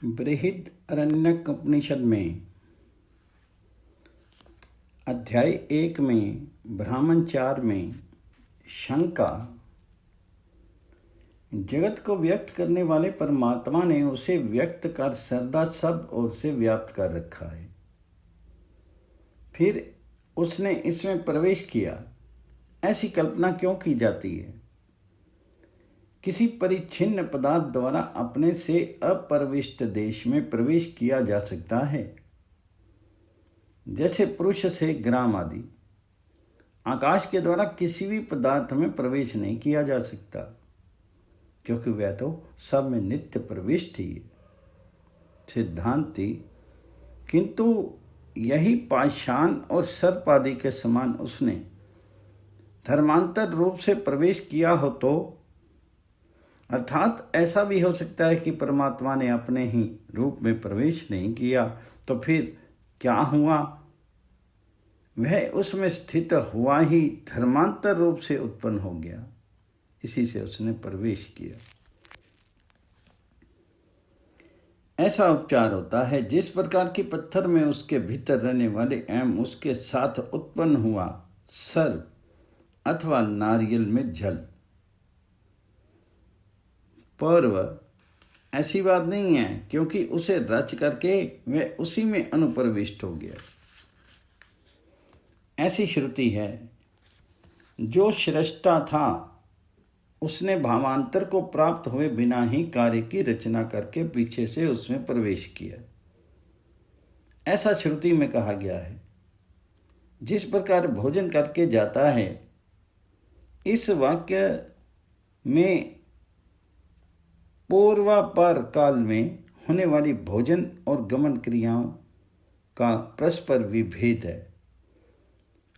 बृहदारण्यक उपनिषद में अध्याय 1 में ब्राह्मण 4 में शंका। जगत को व्यक्त करने वाले परमात्मा ने उसे व्यक्त कर सदा सब ओर से व्याप्त कर रखा है। फिर उसने इसमें प्रवेश किया, ऐसी कल्पना क्यों की जाती है? किसी परिच्छिन्न पदार्थ द्वारा अपने से अप्रविष्ट देश में प्रवेश किया जा सकता है, जैसे पुरुष से ग्राम आदि। आकाश के द्वारा किसी भी पदार्थ में प्रवेश नहीं किया जा सकता, क्योंकि वह तो सब में नित्य प्रविष्ट ही है। सिद्धांति, किंतु यही पाषाण और सर्प आदि के समान उसने धर्मांतर रूप से प्रवेश किया हो तो, अर्थात ऐसा भी हो सकता है कि परमात्मा ने अपने ही रूप में प्रवेश नहीं किया, तो फिर क्या हुआ? वह उसमें स्थित हुआ ही धर्मांतर रूप से उत्पन्न हो गया, इसी से उसने प्रवेश किया। ऐसा उपचार होता है जिस प्रकार की पत्थर में उसके भीतर रहने वाले एवं उसके साथ उत्पन्न हुआ सर्प अथवा नारियल में जल। पूर्व ऐसी बात नहीं है, क्योंकि उसे रच करके वह उसी में अनुप्रविष्ट हो गया। ऐसी श्रुति है, जो सृष्टा था उसने भावांतर को प्राप्त हुए बिना ही कार्य की रचना करके पीछे से उसमें प्रवेश किया। ऐसा श्रुति में कहा गया है। जिस प्रकार भोजन करके जाता है, इस वाक्य में पूर्वापर काल में होने वाली भोजन और गमन क्रियाओं का परस्पर विभेद है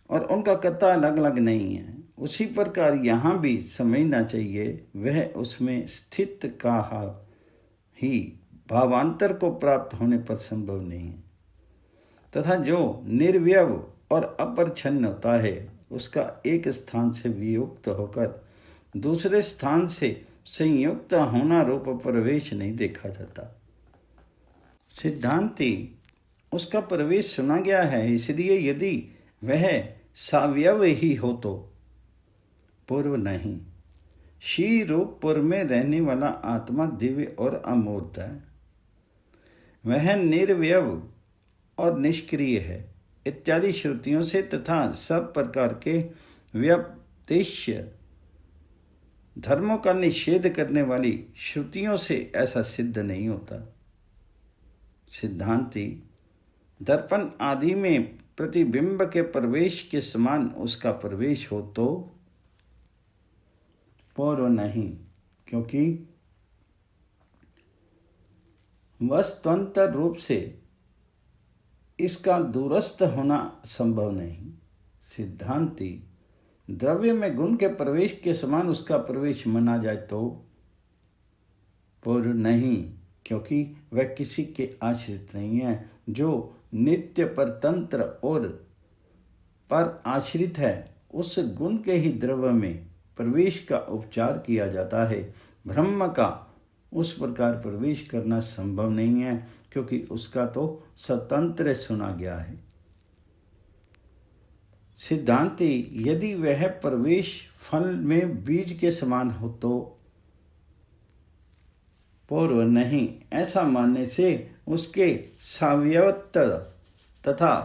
और उनका कथा अलग अलग नहीं है। उसी प्रकार यहाँ भी समझना चाहिए, वह उसमें स्थित का ही भावांतर को प्राप्त होने पर संभव नहीं है, तथा जो निर्व्यव और अपरिच्छन्न होता है उसका एक स्थान से वियुक्त होकर दूसरे स्थान से संयुक्त होना रूप प्रवेश नहीं देखा जाता। सिद्धांति, उसका प्रवेश सुना गया है, इसलिए यदि वह सावयव ही हो तो पूर्व नहीं। शी रूप पूर्व में रहने वाला आत्मा दिव्य और अमूर्त है। वह निर्व्यव और निष्क्रिय है इत्यादि श्रुतियों से तथा सब प्रकार के व्यपदेश्य धर्मों का निषेध करने वाली श्रुतियों से ऐसा सिद्ध नहीं होता। सिद्धांति, दर्पण आदि में प्रतिबिंब के प्रवेश के समान उसका प्रवेश हो तो पूर्व नहीं, क्योंकि वस्तुअंतर रूप से इसका दूरस्थ होना संभव नहीं। सिद्धांति, द्रव्य में गुण के प्रवेश के समान उसका प्रवेश माना जाए तो पूर्व नहीं, क्योंकि वह किसी के आश्रित नहीं है। जो नित्य परतंत्र और पर आश्रित है, उस गुण के ही द्रव्य में प्रवेश का उपचार किया जाता है। ब्रह्म का उस प्रकार प्रवेश करना संभव नहीं है, क्योंकि उसका तो स्वतंत्र सुना गया है। सिद्धांति, यदि वह प्रवेश फल में बीज के समान हो तो पूर्व नहीं। ऐसा मानने से उसके सावयवत्व तथा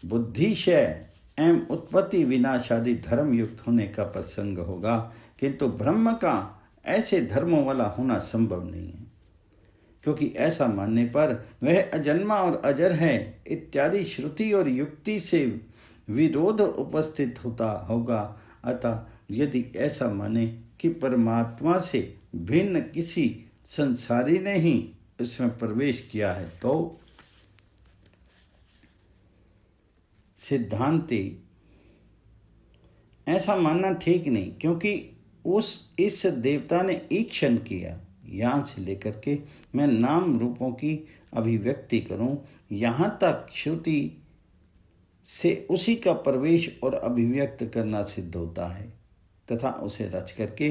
बुद्धिशय एवं उत्पत्ति विनाश आदि धर्म युक्त होने का प्रसंग होगा, किंतु ब्रह्म का ऐसे धर्मों वाला होना संभव नहीं है, क्योंकि ऐसा मानने पर वह अजन्मा और अजर है इत्यादि श्रुति और युक्ति से विरोध उपस्थित होता होगा। अतः यदि ऐसा माने कि परमात्मा से भिन्न किसी संसारी ने ही इसमें प्रवेश किया है तो सिद्धांति, ऐसा मानना ठीक नहीं, क्योंकि इस देवता ने ईक्षण किया। यहाँ से लेकर के मैं नाम रूपों की अभिव्यक्ति करूं, यहाँ तक श्रुति से उसी का प्रवेश और अभिव्यक्त करना सिद्ध होता है, तथा उसे रच करके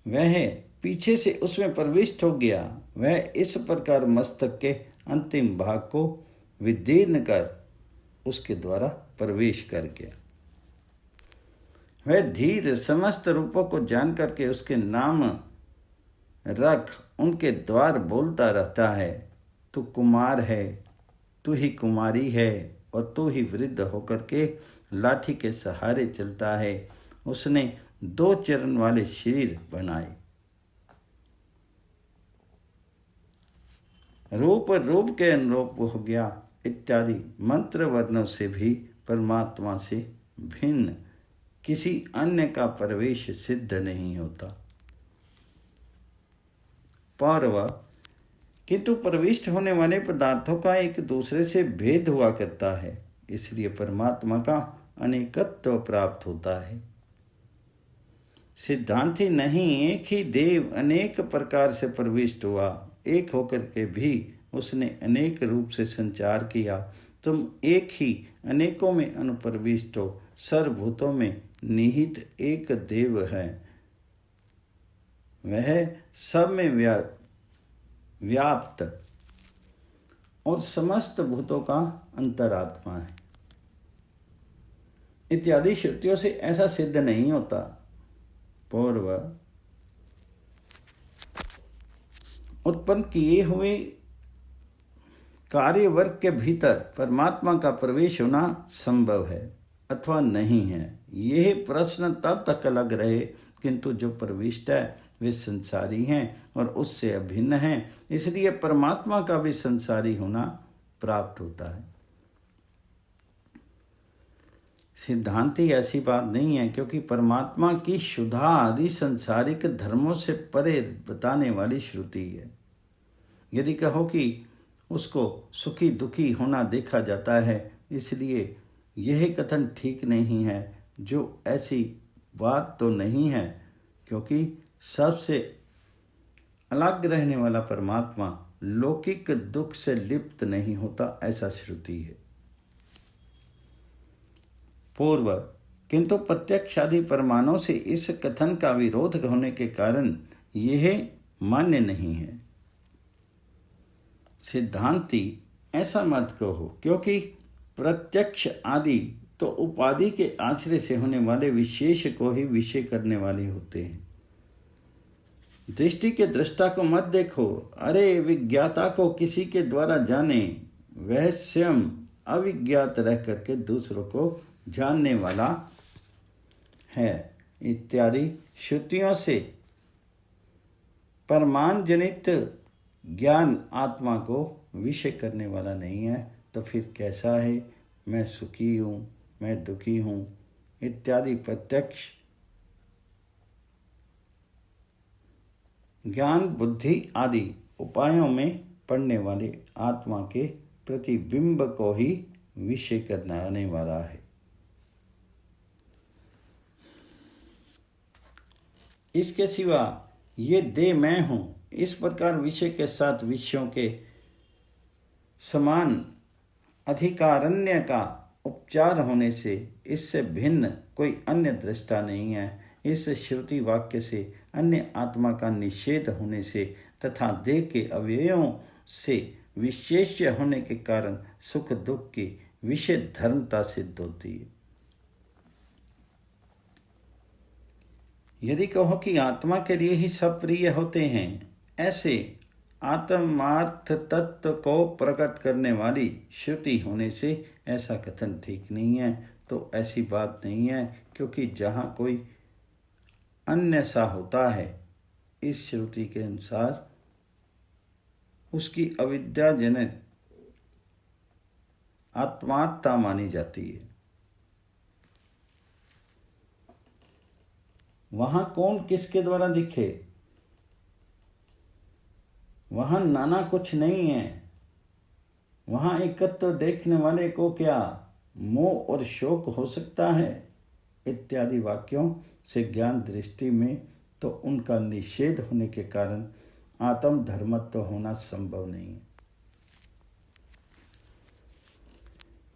वह पीछे से उसमें प्रविष्ट हो गया, वह इस प्रकार मस्तक के अंतिम भाग को विदीर्ण कर उसके द्वारा प्रवेश कर गया। वह धीर समस्त रूपों को जान करके उसके नाम रख उनके द्वार बोलता रहता है, तू कुमार है, तू ही कुमारी है और तू ही वृद्ध होकर के लाठी के सहारे चलता है। उसने 2 चरण वाले शरीर बनाए, रूप रूप के अनुरूप हो गया इत्यादि मंत्र वर्णों से भी परमात्मा से भिन्न किसी अन्य का प्रवेश सिद्ध नहीं होता। पौरव, किंतु प्रविष्ट होने वाले पदार्थों का एक दूसरे से भेद हुआ करता है, इसलिए परमात्मा का अनेकत्व प्राप्त होता है। सिद्धांति नहीं, एक ही देव अनेक प्रकार से प्रविष्ट हुआ, एक होकर के भी उसने अनेक रूप से संचार किया। तुम एक ही अनेकों में अनुप्रविष्ट हो, सर्वभूतों में निहित एक देव है, वह सब में व्याप्त और समस्त भूतों का अंतरात्मा है। इत्यादि श्रुतियों से ऐसा सिद्ध नहीं होता। पूर्व उत्पन्न किए हुए कार्य वर्ग के भीतर परमात्मा का प्रवेश होना संभव है अथवा नहीं है, यह प्रश्न तब तक अलग रहे, किंतु जो प्रविष्ट है वे संसारी हैं और उससे अभिन्न हैं, इसलिए परमात्मा का भी संसारी होना प्राप्त होता है। सिद्धांति ऐसी बात नहीं है, क्योंकि परमात्मा की शुद्धा आदि संसारिक धर्मों से परे बताने वाली श्रुति है। यदि कहो कि उसको सुखी दुखी होना देखा जाता है, इसलिए यह कथन ठीक नहीं है। जो ऐसी बात तो नहीं है, क्योंकि सबसे अलग रहने वाला परमात्मा लौकिक दुख से लिप्त नहीं होता, ऐसा श्रुति है। पूर्व, किंतु प्रत्यक्षादि प्रमाणों से इस कथन का विरोध होने के कारण यह मान्य नहीं है। सिद्धांति ऐसा मत कहो, क्योंकि प्रत्यक्ष आदि तो उपाधि के आश्रय से होने वाले विशेष को ही विषय करने वाले होते हैं। दृष्टि के दृष्टा को मत देखो, अरे विज्ञाता को किसी के द्वारा जाने, वह स्वयं अविज्ञात रह करके दूसरों को जानने वाला है। इत्यादि श्रुतियों से परमान जनित ज्ञान आत्मा को विषय करने वाला नहीं है, तो फिर कैसा है मैं सुखी हूँ, मैं दुखी हूँ इत्यादि प्रत्यक्ष ज्ञान बुद्धि आदि उपायों में पड़ने वाले आत्मा के प्रतिबिंब को ही विषय करने वाला है। इसके सिवा ये देह मैं हूँ, इस प्रकार विषय के साथ विषयों के समान अधिकारण्य का उपचार होने से इससे भिन्न कोई अन्य दृष्टा नहीं है। इस श्रुति वाक्य से अन्य आत्मा का निषेध होने से तथा देह के अवयवों से विशेष होने के कारण सुख दुख की विषय धर्मता सिद्ध होती है। यदि कहो कि आत्मा के लिए ही सब प्रिय होते हैं, ऐसे आत्मार्थ तत्व को प्रकट करने वाली श्रुति होने से ऐसा कथन ठीक नहीं है। तो ऐसी बात नहीं है, क्योंकि जहाँ कोई अन्य सा होता है, इस श्रुति के अनुसार उसकी अविद्याजनित आत्मात्ता मानी जाती है। वहां कौन किसके द्वारा दिखे, वहां नाना कुछ नहीं है। वहां एकत्व देखने वाले को क्या मोह और शोक हो सकता है? इत्यादि वाक्यों से ज्ञान दृष्टि में तो उनका निषेध होने के कारण आत्म धर्मत्व होना संभव नहीं है।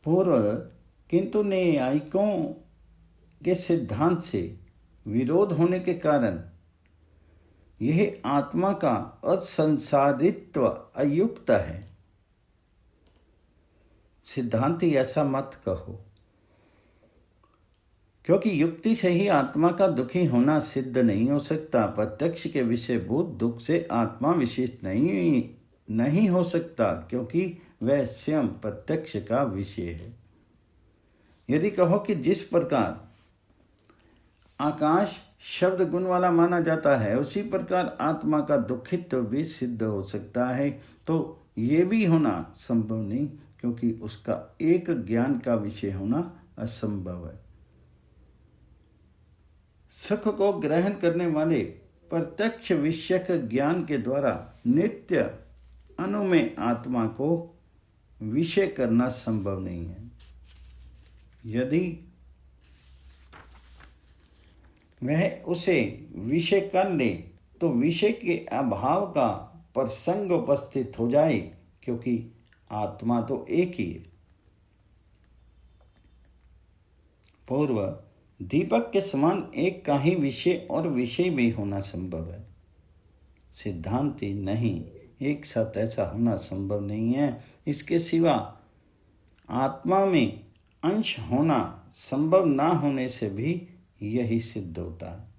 पूर्व, किंतु न्यायिकों के सिद्धांत से विरोध होने के कारण यह आत्मा का असंसादित्व अयुक्त है। सिद्धांति ऐसा मत कहो, क्योंकि युक्ति से ही आत्मा का दुखी होना सिद्ध नहीं हो सकता। प्रत्यक्ष के विषयभूत दुख से आत्मा विशिष्ट नहीं हो सकता, क्योंकि वह स्वयं प्रत्यक्ष का विषय है। यदि कहो कि जिस प्रकार आकाश शब्द गुण वाला माना जाता है, उसी प्रकार आत्मा का दुखित्व भी सिद्ध हो सकता है, तो ये भी होना संभव नहीं, क्योंकि उसका एक ज्ञान का विषय होना असंभव है। सुख को ग्रहण करने वाले प्रत्यक्ष विषयक ज्ञान के द्वारा नित्य अनुमेय आत्मा को विषय करना संभव नहीं है। यदि वह उसे विषय कर ले तो विषय के अभाव का प्रसंग उपस्थित हो जाए, क्योंकि आत्मा तो एक ही है। पूर्व दीपक के समान एक का ही विषय और विषय भी होना संभव है। सिद्धांति नहीं, एक साथ ऐसा होना संभव नहीं है। इसके सिवा आत्मा में अंश होना संभव ना होने से भी यही सिद्ध होता है।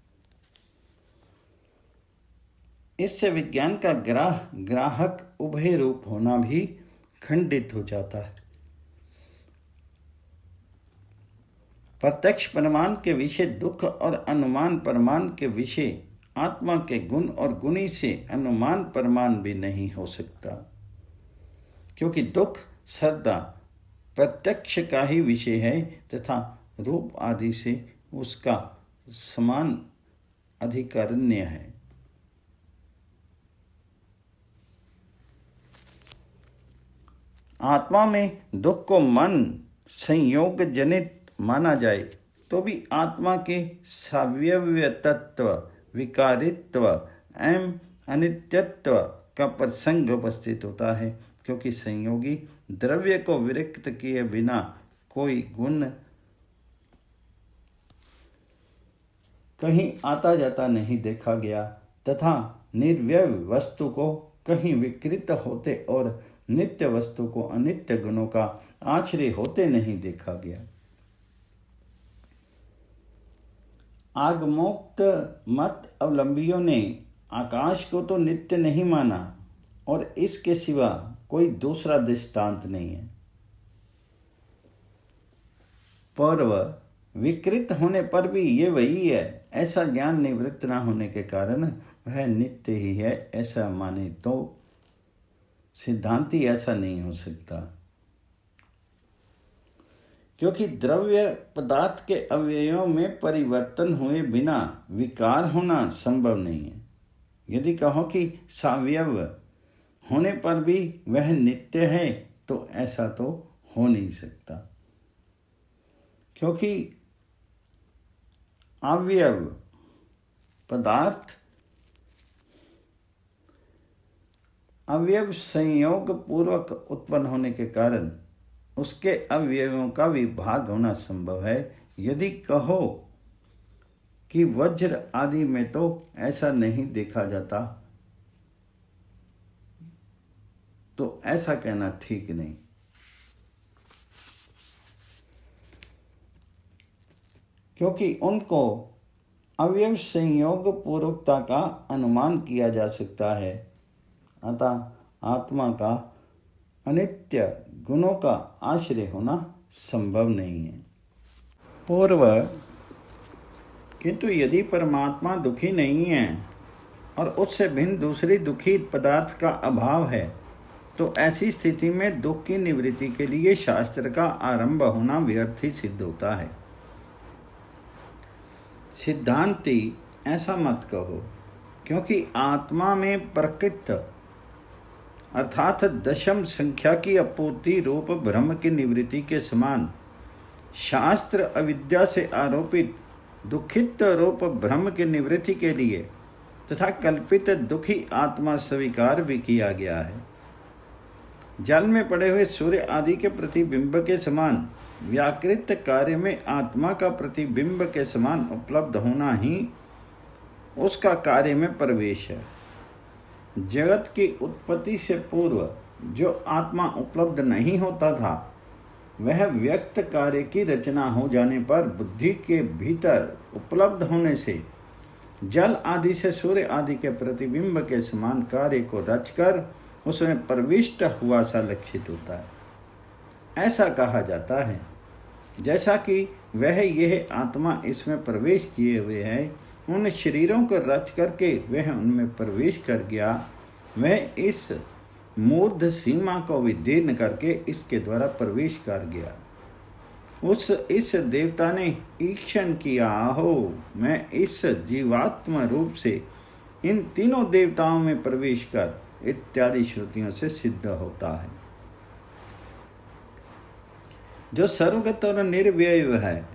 इससे विज्ञान का ग्राहक उभय रूप होना भी खंडित हो जाता है। प्रत्यक्ष प्रमाण के विषय दुख और अनुमान प्रमाण के विषय आत्मा के गुण और गुणी से अनुमान प्रमाण भी नहीं हो सकता, क्योंकि दुख सदा प्रत्यक्ष का ही विषय है तथा रूप आदि से उसका समान अधिकारण्य है। आत्मा में दुख को मन संयोग जनित माना जाए तो भी आत्मा के सावयव तत्व, विकारित्व एवं अनित्यत्व का प्रसंग उपस्थित होता है, क्योंकि संयोगी द्रव्य को विरक्त किए बिना कोई गुण कहीं आता जाता नहीं देखा गया तथा निर्व्यय वस्तु को कहीं विकृत होते और नित्य वस्तु को अनित्य गुणों का आश्रय होते नहीं देखा गया। आगमोक्त मत अवलंबियों ने आकाश को तो नित्य नहीं माना और इसके सिवा कोई दूसरा दृष्टांत नहीं है। पूर्व विकृत होने पर भी ये वही है, ऐसा ज्ञान निवृत्त न होने के कारण वह नित्य ही है ऐसा माने तो सिद्धांति ऐसा नहीं हो सकता, क्योंकि द्रव्य पदार्थ के अवयवों में परिवर्तन हुए बिना विकार होना संभव नहीं है। यदि कहो कि सावयव होने पर भी वह नित्य है तो ऐसा तो हो नहीं सकता, क्योंकि अवयव पदार्थ अवयव संयोग पूर्वक उत्पन्न होने के कारण उसके अवयवों का विभाग होना संभव है। यदि कहो कि वज्र आदि में तो ऐसा नहीं देखा जाता तो ऐसा कहना ठीक नहीं, क्योंकि उनको अवयव संयोग पूर्वकता का अनुमान किया जा सकता है। अतः आत्मा का अनित्य गुणों का आश्रय होना संभव नहीं है। पूर्व किंतु यदि परमात्मा दुखी नहीं है और उससे भिन्न दूसरी दुखी पदार्थ का अभाव है तो ऐसी स्थिति में दुख की निवृत्ति के लिए शास्त्र का आरंभ होना व्यर्थ ही सिद्ध होता है। सिद्धांति ऐसा मत कहो, क्योंकि आत्मा में प्रकृत अर्थात दशम संख्या की अपूर्ति रूप ब्रह्म की निवृत्ति के समान शास्त्र अविद्या से आरोपित दुखित रूप ब्रह्म की निवृत्ति के लिए तथा कल्पित दुखी आत्मा स्वीकार भी किया गया है। जल में पड़े हुए सूर्य आदि के प्रतिबिंब के समान व्याकृत कार्य में आत्मा का प्रतिबिंब के समान उपलब्ध होना ही उसका कार्य में प्रवेश है। जगत की उत्पत्ति से पूर्व जो आत्मा उपलब्ध नहीं होता था, वह व्यक्त कार्य की रचना हो जाने पर बुद्धि के भीतर उपलब्ध होने से जल आदि से सूर्य आदि के प्रतिबिंब के समान कार्य को रचकर उसमें प्रविष्ट हुआ सा लक्षित होता है। ऐसा कहा जाता है जैसा कि वह यह आत्मा इसमें प्रवेश किए हुए है, उन शरीरों को रच करके वह उनमें प्रवेश कर गया, वह इस मूर्ध सीमा को विदीर्ण करके इसके द्वारा प्रवेश कर गया। इस देवता ने ईक्षण किया हो, मैं इस जीवात्म रूप से इन तीनों देवताओं में प्रवेश कर इत्यादि श्रुतियों से सिद्ध होता है। जो सर्वगत और निर्व्यय है,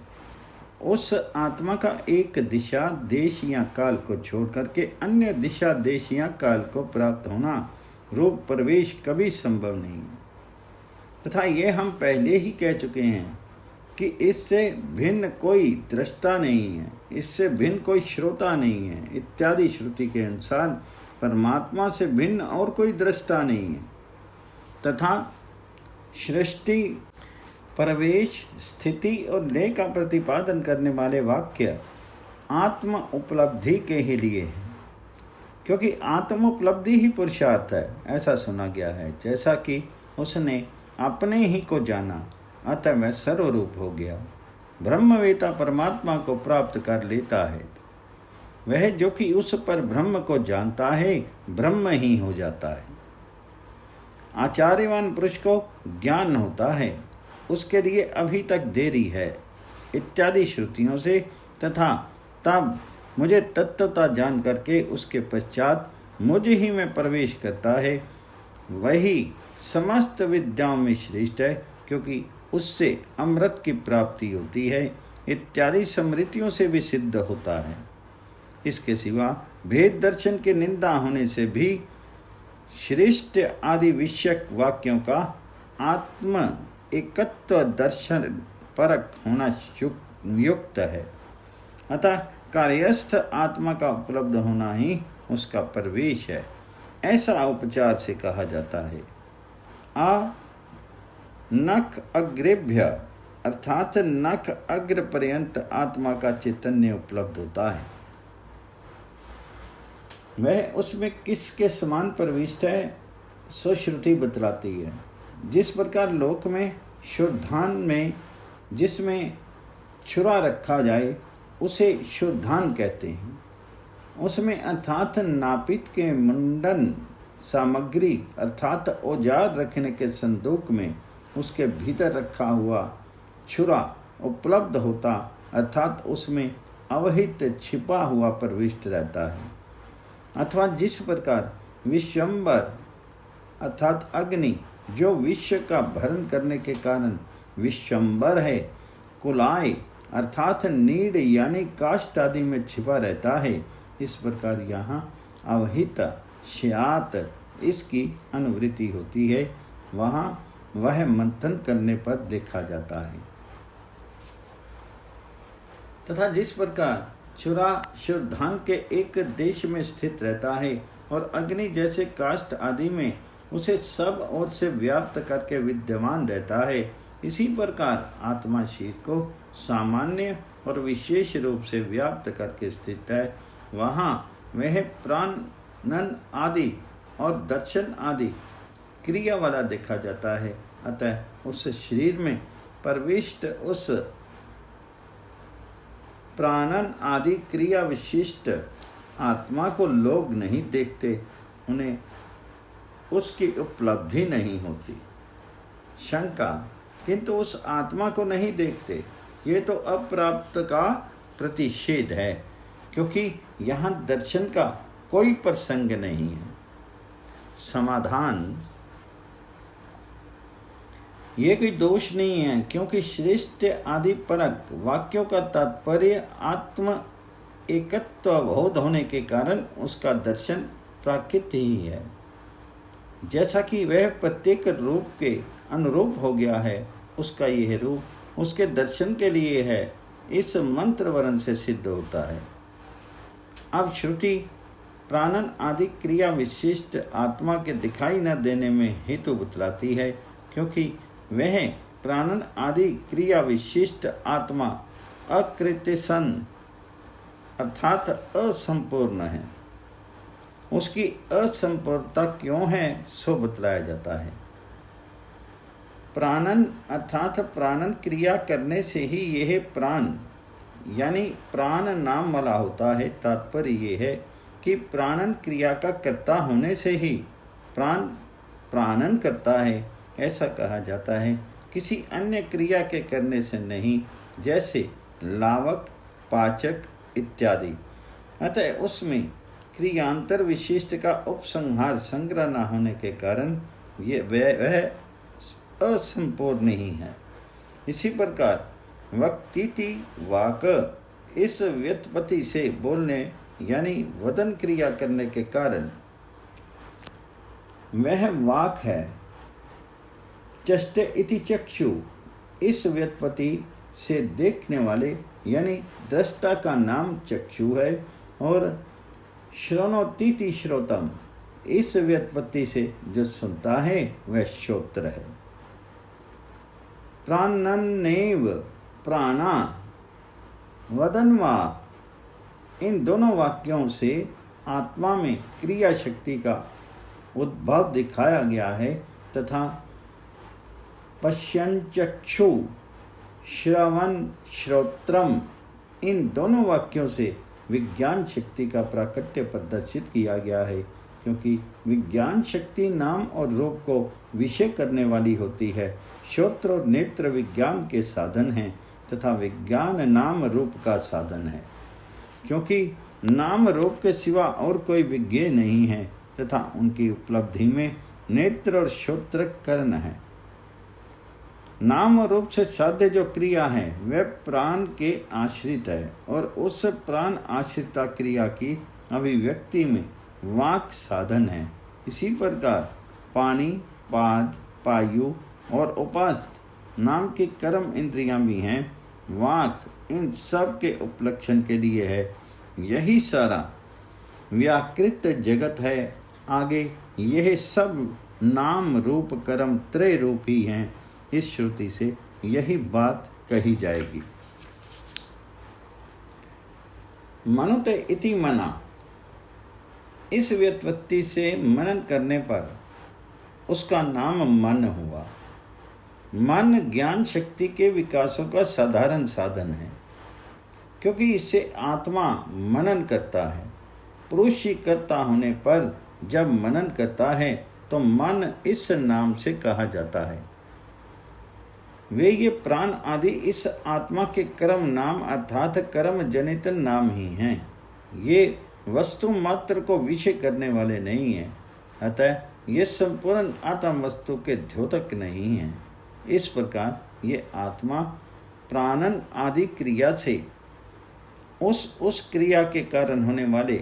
उस आत्मा का एक दिशा देश या काल को छोड़ करके अन्य दिशा देश या काल को प्राप्त होना रूप प्रवेश कभी संभव नहीं, तथा ये हम पहले ही कह चुके हैं कि इससे भिन्न कोई दृष्टा नहीं है, इससे भिन्न कोई श्रोता नहीं है इत्यादि श्रुति के अनुसार परमात्मा से भिन्न और कोई दृष्टा नहीं है। तथा सृष्टि, प्रवेश, स्थिति और लय का प्रतिपादन करने वाले वाक्य आत्म उपलब्धि के ही लिए है, क्योंकि आत्म उपलब्धि ही पुरुषार्थ है, ऐसा सुना गया है। जैसा कि उसने अपने ही को जाना, अतः वह सर्वरूप हो गया। ब्रह्मवेता परमात्मा को प्राप्त कर लेता है, वह जो कि उस पर ब्रह्म को जानता है ब्रह्म ही हो जाता है। आचार्यवान पुरुष को ज्ञान होता है, उसके लिए अभी तक देरी है इत्यादि श्रुतियों से, तथा तब मुझे तत्वता जान करके उसके पश्चात मुझ ही में प्रवेश करता है, वही समस्त विद्याओं में श्रेष्ठ है, क्योंकि उससे अमृत की प्राप्ति होती है इत्यादि स्मृतियों से भी सिद्ध होता है। इसके सिवा भेद दर्शन की निंदा होने से भी श्रेष्ठ आदि विषयक वाक्यों का आत्म एकत्व दर्शन परक होना युक्त है। अतः कार्यस्थ आत्मा का उपलब्ध होना ही उसका प्रवेश है, ऐसा उपचार से कहा जाता है। नख अग्रेभ्य अर्थात नख अग्र पर्यंत आत्मा का चैतन्य उपलब्ध होता है। वह उसमें किसके समान प्रविष्ट है, सो श्रुति बतलाती है। जिस प्रकार लोक में शुद्धान में जिसमें छुरा रखा जाए उसे शुद्धान कहते हैं, उसमें अर्थात नापित के मुंडन सामग्री अर्थात औजार रखने के संदूक में उसके भीतर रखा हुआ छुरा उपलब्ध होता, अर्थात उसमें अवहित छिपा हुआ प्रविष्ट रहता है। अथवा जिस प्रकार विश्वम्बर अर्थात अग्नि जो विश्व का भरण करने के कारण विश्वम्बर है, कुलाय अर्थात नीड यानी काष्ठ आदि में छिपा रहता है, इस प्रकार यहाँ अवहित श्यात इसकी अनुवृत्ति होती है, वहाँ वह मंथन करने पर देखा जाता है। तथा जिस प्रकार छुरा शुद्धान के एक देश में स्थित रहता है और अग्नि जैसे काष्ठ आदि में उसे सब ओर से व्याप्त करके विद्यमान रहता है, इसी प्रकार आत्मा शीर को सामान्य और विशेष रूप से व्याप्त करके स्थित है। वहाँ वह प्राणन आदि और दर्शन आदि क्रिया वाला देखा जाता है। अतः उस शरीर में प्रविष्ट उस प्राणन आदि क्रिया विशिष्ट आत्मा को लोग नहीं देखते, उन्हें उसकी उपलब्धि नहीं होती। शंका, किंतु उस आत्मा को नहीं देखते, ये तो अप्राप्त का प्रतिषेध है, क्योंकि यहाँ दर्शन का कोई प्रसंग नहीं है। समाधान, ये कोई दोष नहीं है, क्योंकि श्रेष्ठ आदि परक वाक्यों का तात्पर्य आत्म एकत्व बोध होने के कारण उसका दर्शन प्राकृत ही है। जैसा कि वह प्रत्येक रूप के अनुरूप हो गया है, उसका यह रूप उसके दर्शन के लिए है, इस मंत्र वर्ण से सिद्ध होता है। अब श्रुति प्राणन आदि क्रिया विशिष्ट आत्मा के दिखाई न देने में हेतु बतलाती है, क्योंकि वह प्राणन आदि क्रिया विशिष्ट आत्मा अकृत्य सन अर्थात असंपूर्ण है। उसकी असंपूर्णता क्यों है सो बतलाया जाता है। प्राणन अर्थात प्राणन क्रिया करने से ही यह प्राण यानी प्राण नाम वाला होता है। तात्पर्य यह है कि प्राणन क्रिया का कर्ता होने से ही प्राण प्राणन करता है, ऐसा कहा जाता है, किसी अन्य क्रिया के करने से नहीं, जैसे लावक, पाचक इत्यादि। अतः उसमें क्रियांतर विशिष्ट का उपसंहार संग्रह न होने के कारण वह असंपूर्ण ही है। इसी प्रकार वक्तीति वाक इस व्युत्पत्ति से बोलने यानी वदन क्रिया करने के कारण वह वाक है। चष्टे इति चक्षु इस व्युत्पत्ति से देखने वाले यानी दृष्टा का नाम चक्षु है, और श्रोणोतीति श्रोतम इस व्युत्पत्ति से जो सुनता है वह श्रोत्र है। प्राणन्नेव प्राणा वदन वाक इन दोनों वाक्यों से आत्मा में क्रिया शक्ति का उद्भव दिखाया गया है, तथा पश्यंचक्षु श्रवण श्रोत्रम इन दोनों वाक्यों से विज्ञान शक्ति का प्राकट्य प्रदर्शित किया गया है, क्योंकि विज्ञान शक्ति नाम और रूप को विषय करने वाली होती है। श्रोत्र और नेत्र विज्ञान के साधन हैं तथा विज्ञान नाम रूप का साधन है, क्योंकि नाम रूप के सिवा और कोई विज्ञेय नहीं है तथा उनकी उपलब्धि में नेत्र और श्रोत्र कर्ण है। नाम रूप से साध्य जो क्रिया है वह प्राण के आश्रित है, और उस प्राण आश्रिता क्रिया की अभिव्यक्ति में वाक साधन है। इसी प्रकार पानी, पाद, पायु और उपास्त नाम के कर्म इंद्रियां भी हैं। वाक इन सब के उपलक्षण के लिए है। यही सारा व्याकृत जगत है। आगे यह सब नाम रूप कर्म त्रय रूप ही हैं। इस श्रुति से यही बात कही जाएगी। मनुते इति मना इस व्युत्पत्ति से मनन करने पर उसका नाम मन हुआ। मन ज्ञान शक्ति के विकासों का साधारण साधन है, क्योंकि इससे आत्मा मनन करता है। पुरुष ही कर्ता होने पर जब मनन करता है तो मन इस नाम से कहा जाता है। वे ये प्राण आदि इस आत्मा के कर्म नाम अर्थात कर्म जनित नाम ही हैं। ये वस्तु मात्र को विषय करने वाले नहीं हैं, अतः ये संपूर्ण आत्म वस्तु के द्योतक नहीं हैं। इस प्रकार ये आत्मा प्राणन आदि क्रिया से उस क्रिया के कारण होने वाले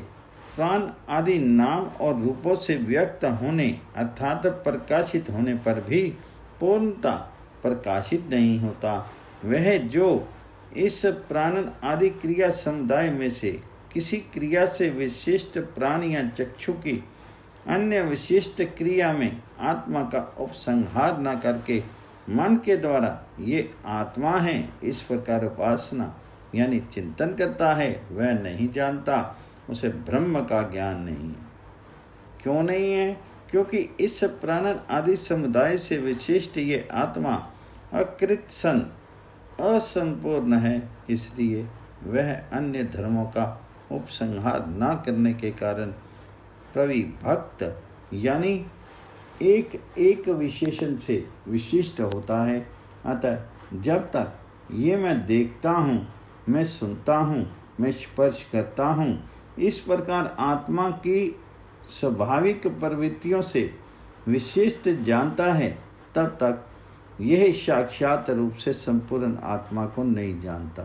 प्राण आदि नाम और रूपों से व्यक्त होने अर्थात प्रकाशित होने पर भी पूर्णता प्रकाशित नहीं होता। वह जो इस प्राणन आदि क्रिया समुदाय में से किसी क्रिया से विशिष्ट प्राण या चक्षु की अन्य विशिष्ट क्रिया में आत्मा का उपसंहार न करके मन के द्वारा ये आत्मा है इस प्रकार उपासना यानी चिंतन करता है, वह नहीं जानता, उसे ब्रह्म का ज्ञान नहीं है। क्यों नहीं है? क्योंकि इस प्राणन आदि समुदाय से विशिष्ट ये आत्मा अकृत सन असंपूर्ण है, इसलिए वह अन्य धर्मों का उपसंहार न करने के कारण प्रविभक्त यानी एक एक विशेषण से विशिष्ट होता है। अतः जब तक ये मैं देखता हूँ, मैं सुनता हूँ, मैं स्पर्श करता हूँ, इस प्रकार आत्मा की स्वाभाविक प्रवृत्तियों से विशिष्ट जानता है, तब तक यह साक्षात रूप से संपूर्ण आत्मा को नहीं जानता।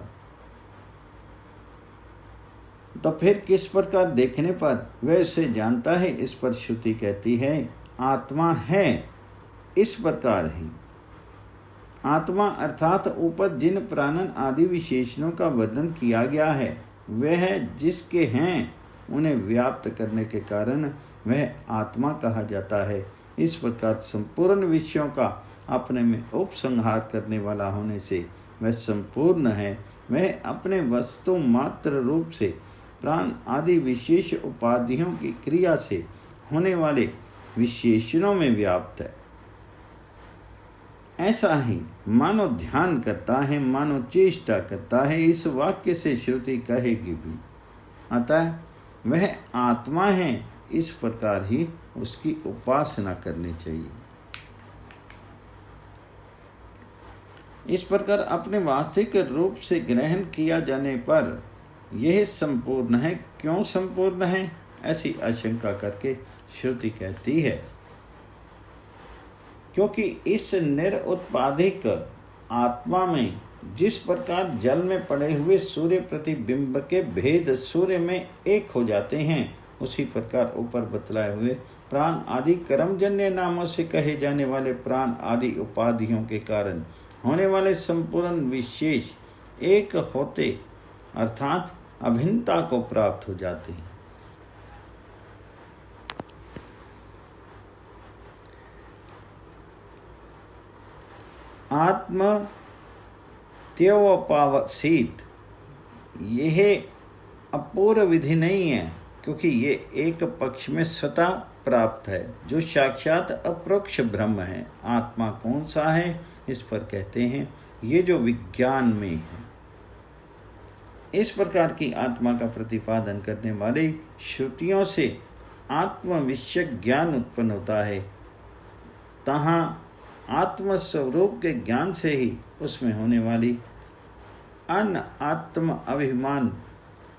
तो फिर किस प्रकार देखने पर वह उसे जानता है? इस पर श्रुति कहती है आत्मा है इस प्रकार ही। आत्मा अर्थात ऊपर जिन प्राणन आदि विशेषणों का वर्णन किया गया है, वह जिसके हैं उन्हें व्याप्त करने के कारण वह आत्मा कहा जाता है। इस प्रकार संपूर्ण विषयों का अपने में उपसंहार करने वाला होने से वह संपूर्ण है। वह अपने वस्तु मात्र रूप से प्राण आदि विशेष उपाधियों की क्रिया से होने वाले विशेषणों में व्याप्त है। ऐसा ही मानो ध्यान करता है, मानो चेष्टा करता है, इस वाक्य से श्रुति कहेगी भी। अतः वह आत्मा है, इस प्रकार ही उसकी उपासना करनी चाहिए। इस प्रकार अपने वास्तविक रूप से ग्रहण किया जाने पर यह संपूर्ण है। क्यों संपूर्ण है, ऐसी आशंका करके श्रुति कहती है क्योंकि इस निरुत्पादिक आत्मा में जिस प्रकार जल में पड़े हुए सूर्य प्रतिबिंब के भेद सूर्य में एक हो जाते हैं, उसी प्रकार ऊपर बतलाए हुए प्राण आदि कर्मजन्य नामों से कहे जाने वाले प्राण आदि उपाधियों के कारण होने वाले संपूर्ण विशेष एक होते अर्थात अभिन्नता को प्राप्त हो जाते हैं। आत्म त्यवपावसीत यह अपूर्व विधि नहीं है, क्योंकि ये एक पक्ष में स्वतः प्राप्त है जो साक्षात अपरोक्ष ब्रह्म है। आत्मा कौन सा है, इस पर कहते हैं ये जो विज्ञान में है। इस प्रकार की आत्मा का प्रतिपादन करने वाली श्रुतियों से आत्म विषय ज्ञान उत्पन्न होता है। तहाँ आत्मस्वरूप के ज्ञान से ही उसमें होने वाली अन आत्म अभिमान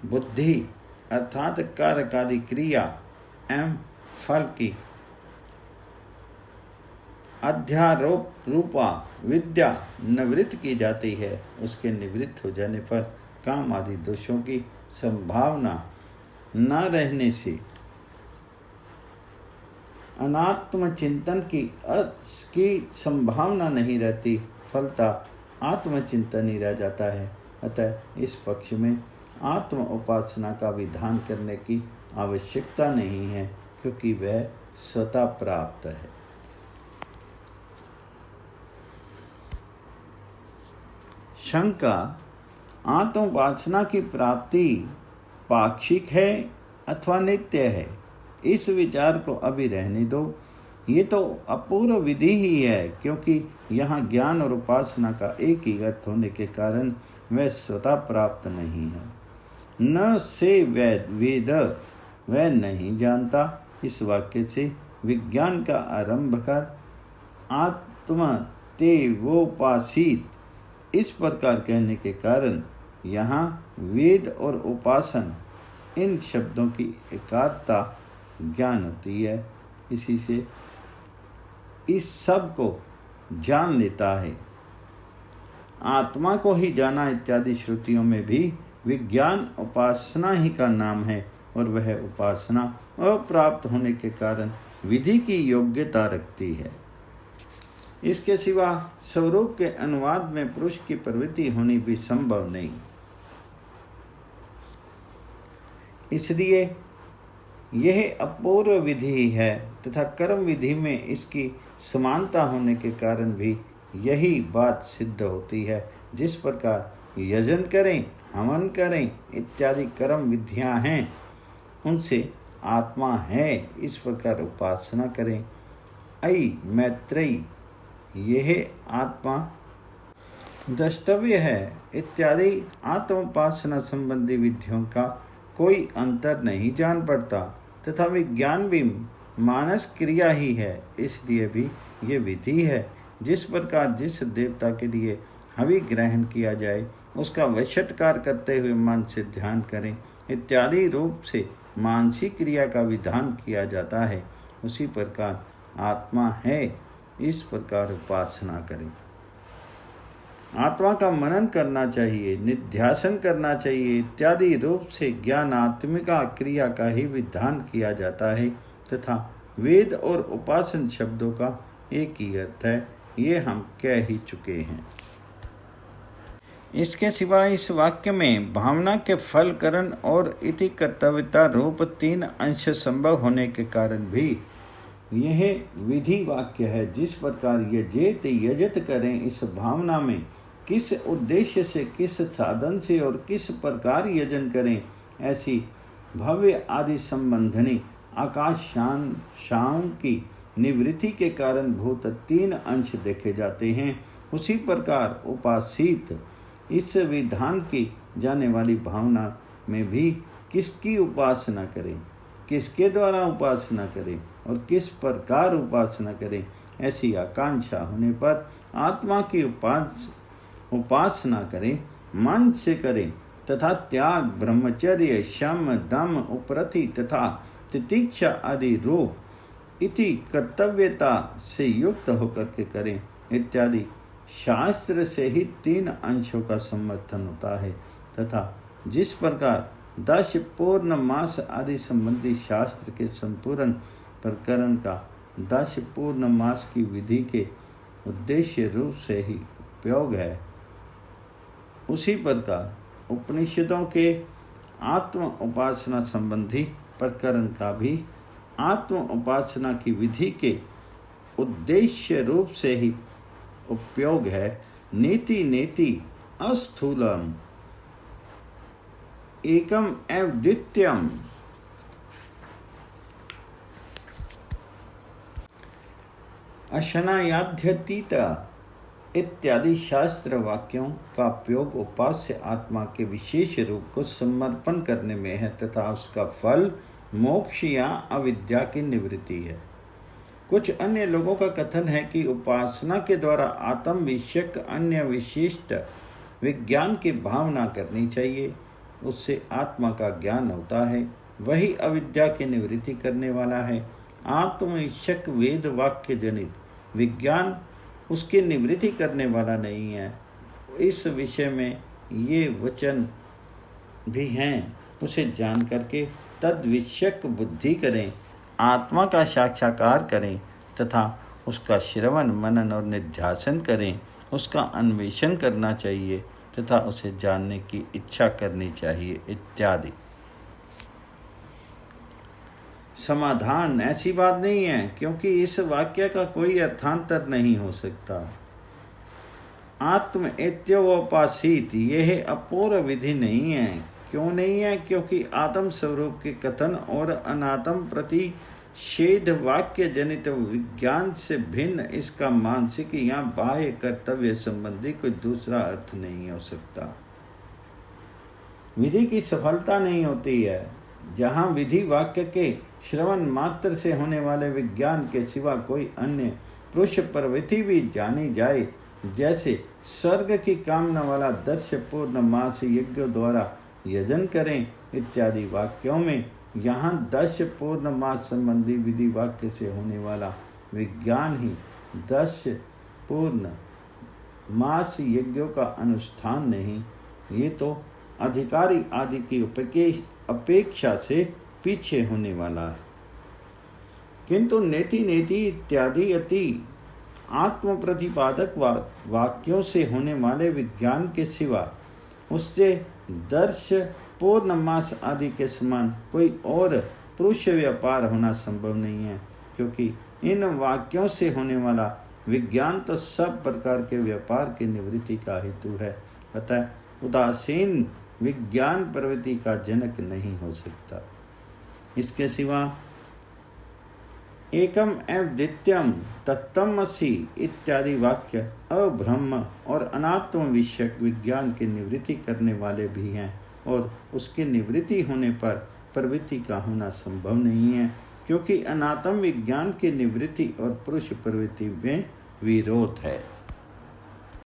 बुद्धि अर्थात कारकादि क्रिया एवं फल की अध्यारोप रूपा विद्या निवृत्त की जाती है। उसके निवृत्त हो जाने पर काम आदि दोषों की संभावना न रहने से अनात्म चिंतन की संभावना नहीं रहती, फलता आत्मचिंतन ही रह जाता है। अतः इस पक्ष में आत्म उपासना का विधान करने की आवश्यकता नहीं है, क्योंकि वह स्वतः प्राप्त है। शंका, आत्मोपासना की प्राप्ति पाक्षिक है अथवा नित्य है, इस विचार को अभी रहने दो। ये तो अपूर्व विधि ही है, क्योंकि यहाँ ज्ञान और उपासना का एक ही अर्थ होने के कारण वह स्वतः प्राप्त नहीं है। न से वेद वह नहीं जानता। इस वाक्य से विज्ञान का आरंभ कर आत्म तेवोपासित इस प्रकार कहने के कारण यहाँ वेद और उपासन इन शब्दों की एकार्थता ज्ञान होती है। इसी से इस सब को जान लेता है। आत्मा को ही जाना इत्यादि श्रुतियों में भी विज्ञान उपासना ही का नाम है, और वह उपासना अप्राप्त होने के कारण विधि की योग्यता रखती है। इसके सिवा स्वरूप के अनुवाद में पुरुष की प्रवृत्ति होनी भी संभव नहीं। इसलिए यह अपूर्व विधि है तथा कर्म विधि में इसकी समानता होने के कारण भी यही बात सिद्ध होती है। जिस प्रकार यजन करें, हवन करें इत्यादि कर्म विधियां हैं, उनसे आत्मा है, इस प्रकार उपासना करें। अयि मैत्रेयी यह आत्मा द्रष्टव्य है इत्यादि आत्मोपासना संबंधी विधियों का कोई अंतर नहीं जान पड़ता, तथा विज्ञान भी मानस क्रिया ही है, इसलिए भी ये विधि है। जिस प्रकार जिस देवता के लिए हवि ग्रहण किया जाए उसका वशत्कार करते हुए मन से ध्यान करें इत्यादि रूप से मानसिक क्रिया का विधान किया जाता है, उसी प्रकार आत्मा है, इस प्रकार उपासना करें। आत्मा का मनन करना चाहिए, निध्यासन करना चाहिए इत्यादि रूप से ज्ञानात्मिका क्रिया का ही विधान किया जाता है, तथा वेद और उपासन शब्दों का एक ही अर्थ है, ये हम कह ही चुके हैं। इसके सिवा इस वाक्य में भावना के फल करण और इति कर्तव्यता रूप 3 अंश संभव होने के कारण भी यह विधि वाक्य है। जिस प्रकार यजेत यजत करें, इस भावना में किस उद्देश्य से, किस साधन से और किस प्रकार यजन करें, ऐसी भव्य आदि संबंधनी आकाश शान की निवृत्ति के कारण भूत 3 अंश देखे जाते हैं। उसी प्रकार उपासित इस विधान की जाने वाली भावना में भी किसकी उपासना करें, किसके द्वारा उपासना करें और किस प्रकार उपासना करें, ऐसी आकांक्षा होने पर आत्मा की उपासना करें, मन से करें तथा त्याग, ब्रह्मचर्य, शम, दम, उपरति तथा तितिक्षा आदि रूप इति कर्तव्यता से युक्त होकर के करें इत्यादि शास्त्र से ही 3 अंशों का समर्थन होता है। तथा जिस प्रकार 10 पूर्ण मास आदि संबंधी शास्त्र के संपूर्ण प्रकरण का 10 पूर्ण मास की विधि के उद्देश्य रूप से ही उपयोग है, उसी प्रकार उपनिषदों के आत्म उपासना संबंधी प्रकरण का भी आत्म उपासना की विधि के उद्देश्य रूप से ही उपयोग है। नीति नेति अस्थूलम एकम एव द्वितीयम अशनायाध्यतीत इत्यादि शास्त्र वाक्यों का उपयोग उपास्य आत्मा के विशेष रूप को समर्पण करने में है तथा उसका फल मोक्ष या अविद्या की निवृत्ति है। कुछ अन्य लोगों का कथन है कि उपासना के द्वारा आत्म विषयक अन्य विशिष्ट विज्ञान की भावना करनी चाहिए, उससे आत्मा का ज्ञान होता है, वही अविद्या की निवृत्ति करने वाला है। आत्म विषयक वेद वाक्य जनित विज्ञान उसकी निवृत्ति करने वाला नहीं है। इस विषय में ये वचन भी हैं, उसे जान करके तद विषयक बुद्धि करें, आत्मा का साक्षात्कार करें तथा उसका श्रवण मनन और निध्यासन करें, उसका अन्वेषण करना चाहिए तथा उसे जानने की इच्छा करनी चाहिए इत्यादि। समाधान, ऐसी बात नहीं है, क्योंकि इस वाक्य का कोई अर्थांतर नहीं हो सकता। आत्म इत्योपासित यह अपूर्व विधि नहीं है। क्यों नहीं है? क्योंकि आत्म स्वरूप के कथन और अनात्म प्रतिषेध वाक्य जनित विज्ञान से भिन्न इसका मानसिक या बाह्य कर्तव्य संबंधी कोई दूसरा अर्थ नहीं हो सकता। विधि की सफलता नहीं होती है। जहाँ विधि वाक्य के श्रवण मात्र से होने वाले विज्ञान के सिवा कोई अन्य पुरुष प्रवृत्ति भी जानी जाए, जैसे स्वर्ग की कामना वाला दर्श पूर्ण मास यज्ञ द्वारा यजन करें इत्यादि वाक्यों में, यहाँ 10 पूर्ण मास संबंधी विधि वाक्य से होने वाला विज्ञान ही 10 पूर्ण मास यज्ञों का अनुष्ठान नहीं, ये तो अधिकारी आदि की अपेक्षा से पीछे होने वाला है। किंतु नेति नेति इत्यादि अति आत्म प्रतिपादक वाक्यों से होने वाले विज्ञान के सिवा उससे दर्श पूर्ण मास आदि के समान कोई और पुरुष व्यापार होना संभव नहीं है, क्योंकि इन वाक्यों से होने वाला विज्ञान तो सब प्रकार के व्यापार की निवृत्ति का हेतु है। अतः उदासीन विज्ञान प्रवृत्ति का जनक नहीं हो सकता। इसके सिवा एकम एव द्वितीयम तत्तमसि इत्यादि वाक्य अब्रह्म और अनात्म विषयक विज्ञान की निवृत्ति करने वाले भी हैं, और उसकी निवृत्ति होने पर प्रवृत्ति का होना संभव नहीं है, क्योंकि अनात्म विज्ञान की निवृत्ति और पुरुष प्रवृत्ति में विरोध है।